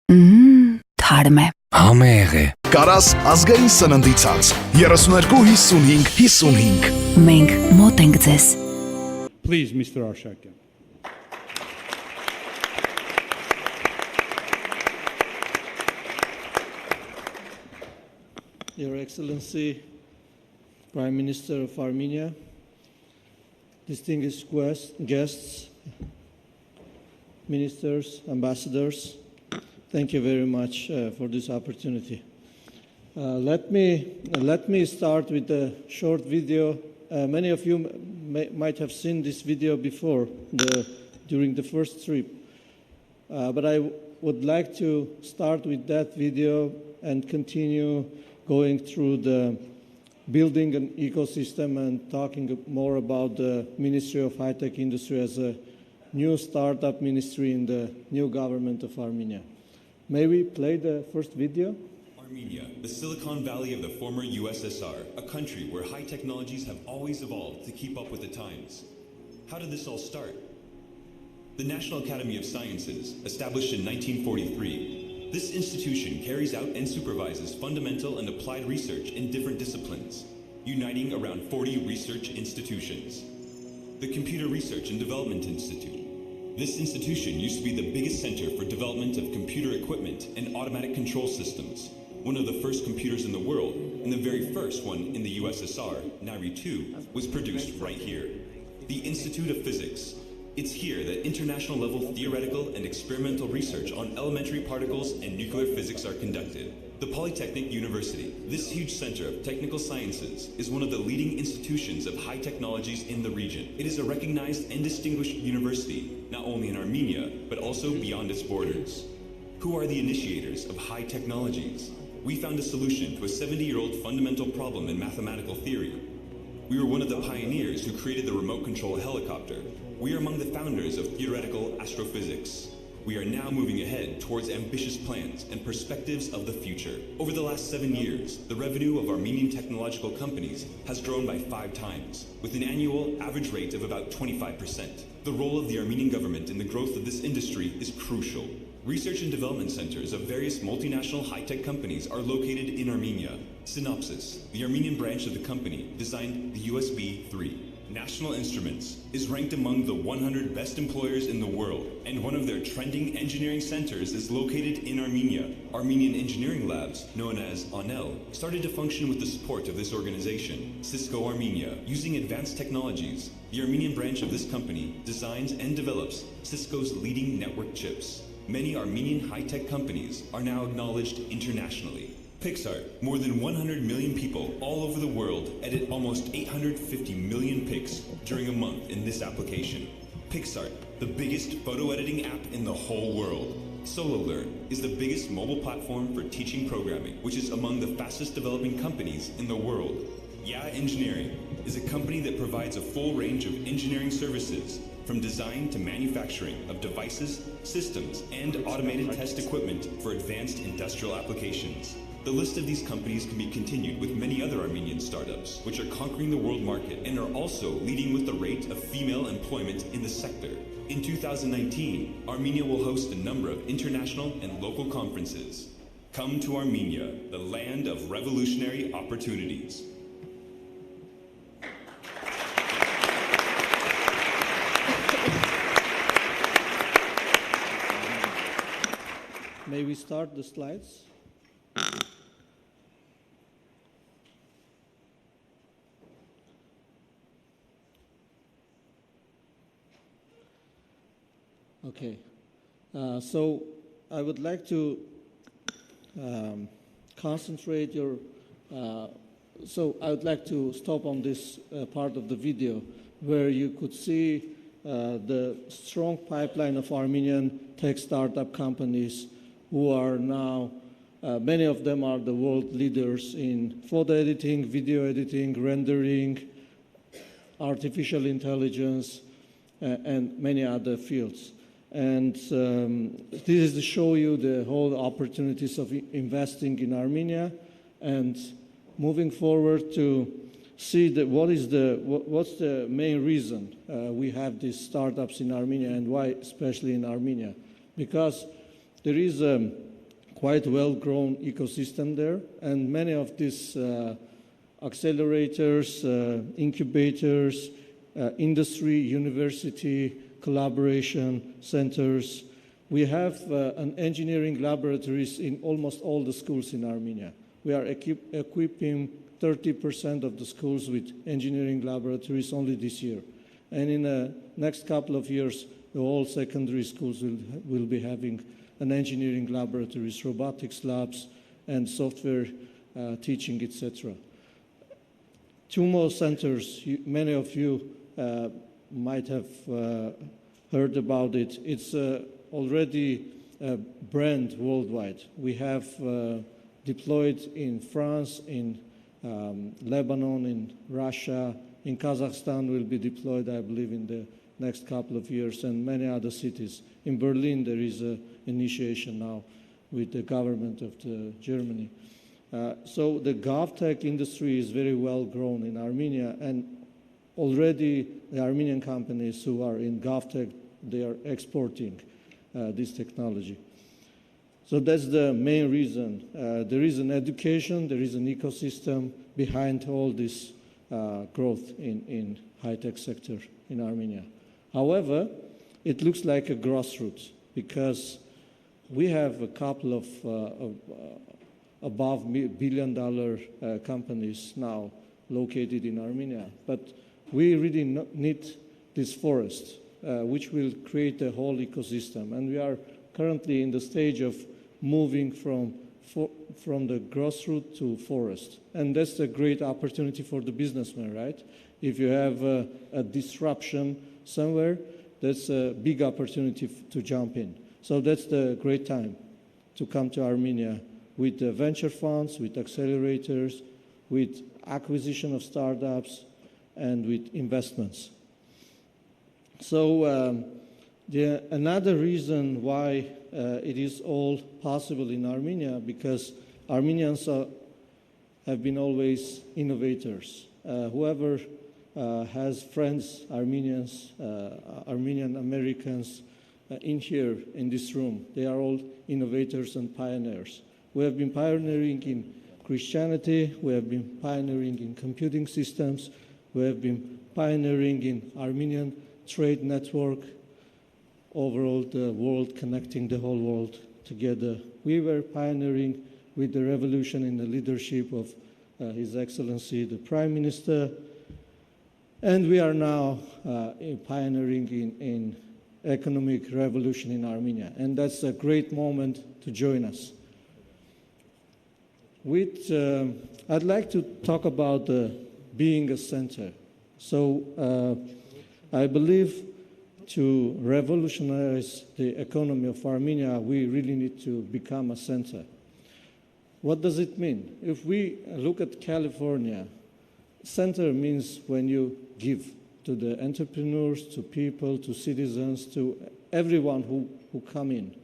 Թարմ է։ Համեղ է։ Կարաս ազգային սննդի ցանց 32-55-55 Մենք մոտ ենք ձեզ։ Please, Mr. Arshakyan. Your Excellency, Prime Minister of Armenia, distinguished guests, ministers, ambassadors, thank you very much for this opportunity. Let me start with a short video. Many of you might have seen this video before during the first trip, but I would like to start with that video and continue going through the building an ecosystem and talking more about the Ministry of High-Tech Industry as a new startup ministry in the new government of Armenia. May we play the first video? Armenia, the Silicon Valley of the former USSR, a country where high technologies have always evolved to keep up with the times. How did this all start? The National Academy of Sciences, established in 1943, this institution carries out and supervises fundamental and applied research in different disciplines, uniting around 40 research institutions. The Computer Research and Development Institute. This institution used to be the biggest center for development of computer equipment and automatic control systems, one of the first computers in the world, and the very first one in the USSR, Nairi 2, was produced right here. The Institute of Physics. It's here that international level theoretical and experimental research on elementary particles and nuclear physics are conducted. The Polytechnic University, this huge center of technical sciences, is one of the leading institutions of high technologies in the region. It is a recognized and distinguished university, not only in Armenia, but also beyond its borders. Who are the initiators of high technologies? We found a solution to a 70-year-old fundamental problem in mathematical theory. We were one of the pioneers who created the remote control helicopter. We are among the founders of theoretical astrophysics. We are now moving ahead towards ambitious plans and perspectives of the future. Over the last 7 years, the revenue of Armenian technological companies has grown by 5 times, with an annual average rate of about 25%. The role of the Armenian government in the growth of this industry is crucial. Research and development centers of various multinational high-tech companies are located in Armenia. Synopsys, the Armenian branch of the company, designed the USB-3. National Instruments is ranked among the 100 best employers in the world, and one of their trending engineering centers is located in Armenia. Armenian engineering labs, known as ONEL, started to function with the support of this organization, Cisco Armenia. Using advanced technologies, the Armenian branch of this company designs and develops Cisco's leading network chips. Many Armenian high-tech companies are now acknowledged internationally. Pixar, more than 100 million people all over the world edit almost 850 million pics during a month in this application. Pixar, the biggest photo editing app in the whole world. SoloLearn is the biggest mobile platform for teaching programming, which is among the fastest developing companies in the world. Yeah Engineering is a company that provides a full range of engineering services, from design to manufacturing of devices, systems, and automated test equipment for advanced industrial applications. The list of these companies can be continued with many other Armenian startups, which are conquering the world market and are also leading with the rate of female employment in the sector. In 2019, Armenia will host a number of international and local conferences. Come to Armenia, the land of revolutionary opportunities. May we start the slides? Okay, so I would like to concentrate so I would like to stop on this part of the video where you could see the strong pipeline of Armenian tech startup companies who are now, many of them are the world leaders in photo editing, video editing, rendering, artificial intelligence, and many other fields. And this is to show you the whole opportunities of investing in Armenia and moving forward to see what's the main reason we have these startups in Armenia and why especially in Armenia. Because there is quite well-grown ecosystem there, and many of these accelerators, incubators, industry, university, collaboration centers. We have an engineering laboratories in almost all the schools in Armenia. We are equipping 30% of the schools with engineering laboratories only this year. And in the next couple of years, the whole secondary schools will be having an engineering laboratories, robotics labs, and software teaching, etc. Two more centers, many of you might have heard about it. It's already a brand worldwide. We have deployed in France, in Lebanon, in Russia, in Kazakhstan will be deployed, I believe, in the next couple of years, and many other cities. In Berlin, there is an initiation now with the government of Germany. So the GovTech industry is very well grown in Armenia, and already the Armenian companies who are in GovTech, they are exporting this technology. So that's the main reason. There is an education, there is an ecosystem behind all this growth in high-tech sector in Armenia. However, it looks like a grassroots because we have a couple of above $1 billion companies now located in Armenia, but we really need this forest, which will create a whole ecosystem. And we are currently in the stage of moving from the grassroots to forest. And that's a great opportunity for the businessman, right? If you have a disruption somewhere, that's a big opportunity to jump in. So that's the great time to come to Armenia with the venture funds, with accelerators, with acquisition of startups, and with investments. So another reason why it is all possible in Armenia, because Armenians have been always innovators. Whoever has friends, Armenians, Armenian Americans in here, in this room, they are all innovators and pioneers. We have been pioneering in Christianity, we have been pioneering in computing systems, we have been pioneering in Armenian trade network, overall the world, connecting the whole world together. We were pioneering with the revolution in the leadership of His Excellency, the Prime Minister, and we are now pioneering in economic revolution in Armenia, and that's a great moment to join us. I'd like to talk about being a center. So I believe to revolutionize the economy of Armenia, we really need to become a center. What does it mean? If we look at California, center means when you give to the entrepreneurs, to people, to citizens, to everyone who come in.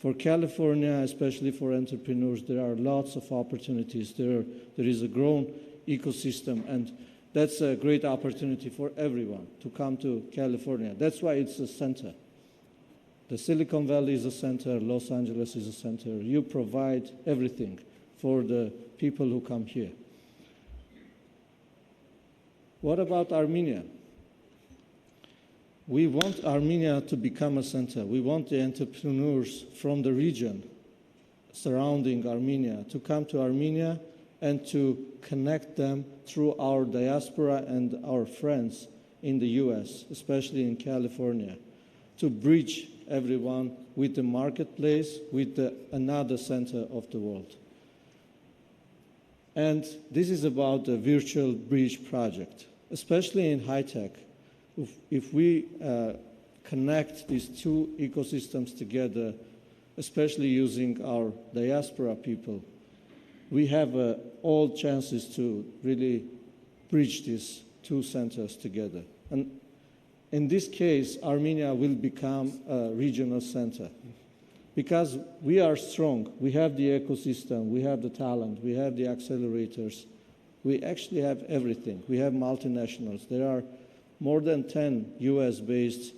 For California, especially for entrepreneurs, there are lots of opportunities. There is a grown ecosystem, and that's a great opportunity for everyone to come to California. That's why it's a center. The Silicon Valley is a center, Los Angeles is a center. You provide everything for the people who come here. What about Armenia? We want Armenia to become a center. We want the entrepreneurs from the region surrounding Armenia to come to Armenia and to connect them through our diaspora and our friends in the US, especially in California, to bridge everyone with the marketplace, with another center of the world. And this is about the virtual bridge project, especially in high tech. If we connect these two ecosystems together, especially using our diaspora people, we have all chances to really bridge these two centers together. And in this case, Armenia will become a regional center because we are strong. We have the ecosystem, we have the talent, we have the accelerators. We actually have everything. We have multinationals. There are more than 10 US-based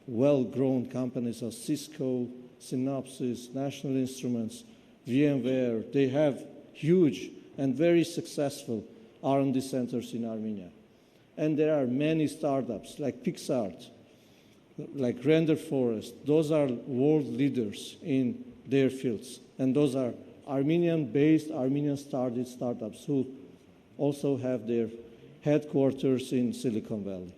well-grown companies of Cisco, Synopsys, National Instruments, VMware. They have huge and very successful R&D centers in Armenia. And there are many startups like PixArt, like Render Forest. Those are world leaders in their fields. And those are Armenian-based, Armenian-started startups who also have their headquarters in Silicon Valley.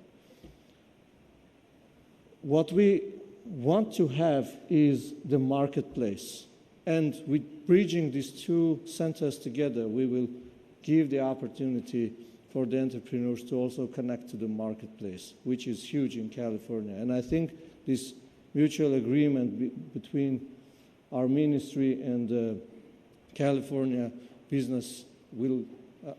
What we want to have is the marketplace. And with bridging these two centers together, we will give the opportunity for the entrepreneurs to also connect to the marketplace, which is huge in California. And I think this mutual agreement between our ministry and the California business will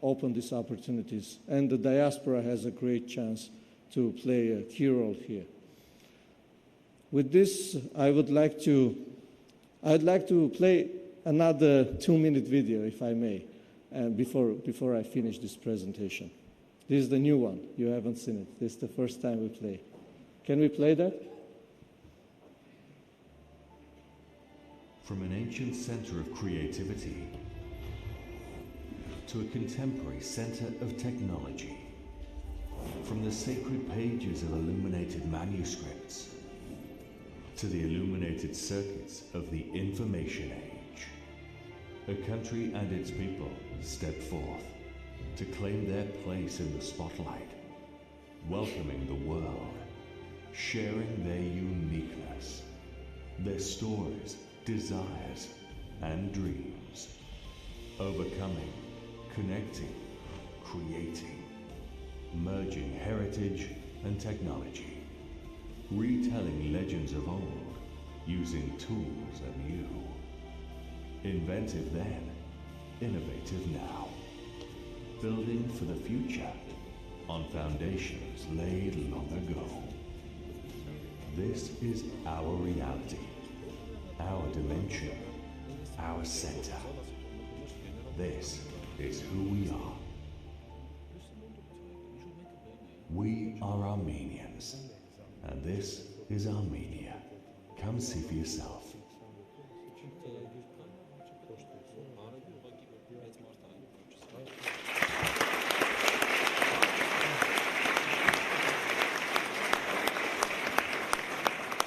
open these opportunities. And the diaspora has a great chance to play a key role here. With this, I'd like to play another 2-minute video, if I may, and before I finish this presentation. This is the new one. You haven't seen it. This is the first time we play. Can we play that? From an ancient center of creativity to a contemporary center of technology, from the sacred pages of illuminated manuscripts to the illuminated circuits of the information age, a country and its people step forth to claim their place in the spotlight, welcoming the world, sharing their uniqueness, their stories, desires, and dreams, overcoming, connecting, creating, merging heritage and technology, retelling legends of old, using tools anew. Inventive then, innovative now. Building for the future on foundations laid long ago. This is our reality, our dimension, our center. This is who we are. We are Armenians, and this is Armenia. Come see for yourself.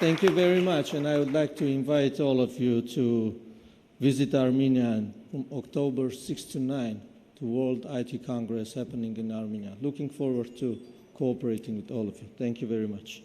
Thank you very much, and I would like to invite all of you to visit Armenia from October 6 to 9 to World IT Congress happening in Armenia. Looking forward to cooperating with all of you. Thank you very much.